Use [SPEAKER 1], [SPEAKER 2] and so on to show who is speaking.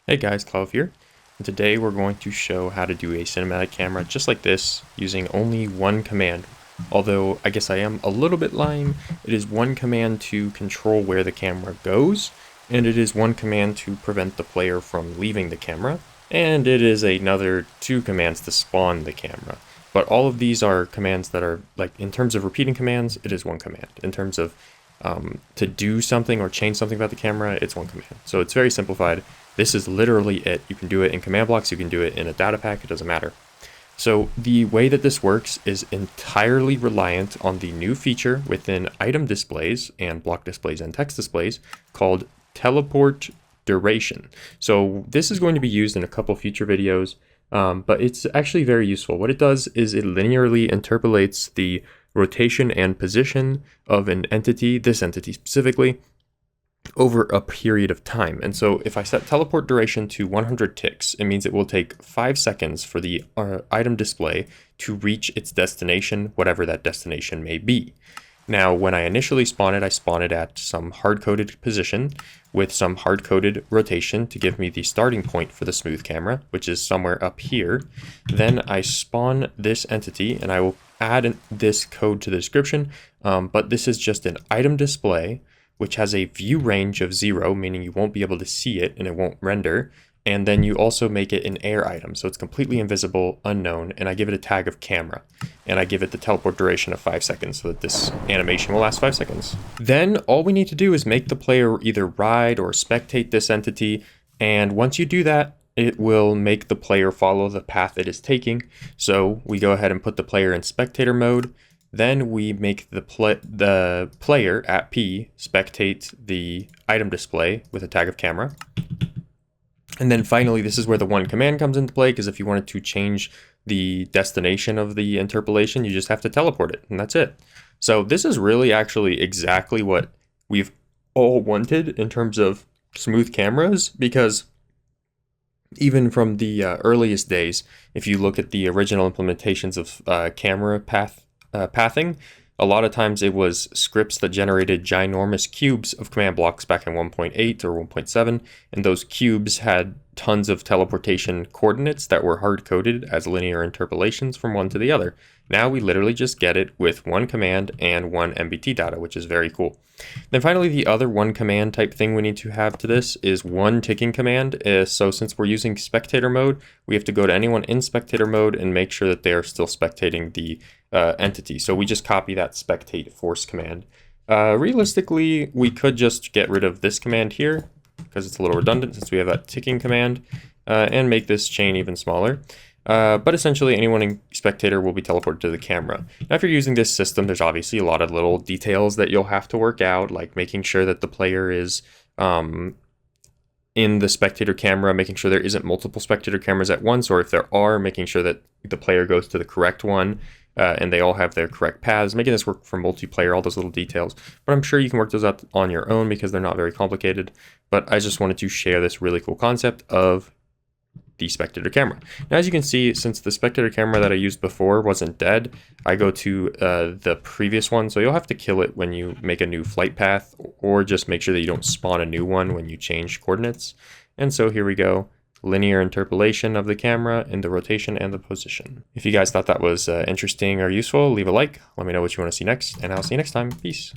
[SPEAKER 1] Hey guys, Cloud here, and today we're going to show how to do a cinematic camera just like this using only one command. Although I guess I am a little bit lying, it is one command to control where the camera goes, and it is one command to prevent the player from leaving the camera, and it is another two commands to spawn the camera. But all of these are commands that are, like, in terms of repeating commands, it is one command. In terms of to do something or change something about the camera, it's one command. So it's very simplified. This is literally it. You can do it in command blocks, you can do it in a data pack, it doesn't matter. So the way that this works is entirely reliant on the new feature within item displays and block displays and text displays called teleport duration. So this is going to be used in a couple future videos, but it's actually very useful. What it does is it linearly interpolates the rotation and position of an entity, this entity specifically, over a period of time. And so if I set teleport duration to 100 ticks, it means it will take 5 seconds for the item display to reach its destination, whatever that destination may be. Now, when I initially spawn it, I spawn it at some hard-coded position with some hard-coded rotation to give me the starting point for the smooth camera, which is somewhere up here. Then I spawn this entity, and I will add this code to the description, but this is just an item display, which has a view range of 0, meaning you won't be able to see it and it won't render. And then you also make it an air item, so it's completely invisible, unknown, and I give it a tag of camera. And I give it the teleport duration of 5 seconds so that this animation will last 5 seconds. Then all we need to do is make the player either ride or spectate this entity, and once you do that, it will make the player follow the path it is taking. So we go ahead and put the player in spectator mode. Then we make the player at P spectate the item display with a tag of camera. And then finally, this is where the one command comes into play, because if you wanted to change the destination of the interpolation, you just have to teleport it, and that's it. So this is really actually exactly what we've all wanted in terms of smooth cameras, because even from the earliest days, if you look at the original implementations of camera pathing, a lot of times it was scripts that generated ginormous cubes of command blocks back in 1.8 or 1.7, and those cubes had tons of teleportation coordinates that were hard-coded as linear interpolations from one to the other. Now we literally just get it with one command and one MBT data, which is very cool. Then finally, the other one command type thing we need to have to this is one ticking command. So since we're using spectator mode, we have to go to anyone in spectator mode and make sure that they are still spectating the entity. So we just copy that spectate force command. Realistically, we could just get rid of this command here because it's a little redundant since we have that ticking command, and make this chain even smaller. But essentially anyone in spectator will be teleported to the camera. Now if you're using this system, there's obviously a lot of little details that you'll have to work out, like making sure that the player is in the spectator camera, making sure there isn't multiple spectator cameras at once, or if there are, making sure that the player goes to the correct one, and they all have their correct paths, making this work for multiplayer, all those little details. But I'm sure you can work those out on your own because they're not very complicated. But I just wanted to share this really cool concept of the spectator camera. Now, as you can see, since the spectator camera that I used before wasn't dead, I go to the previous one. So you'll have to kill it when you make a new flight path, or just make sure that you don't spawn a new one when you change coordinates. And so here we go. Linear interpolation of the camera in the rotation and the position. If you guys thought that was interesting or useful, leave a like. Let me know what you want to see next, and I'll see you next time. Peace.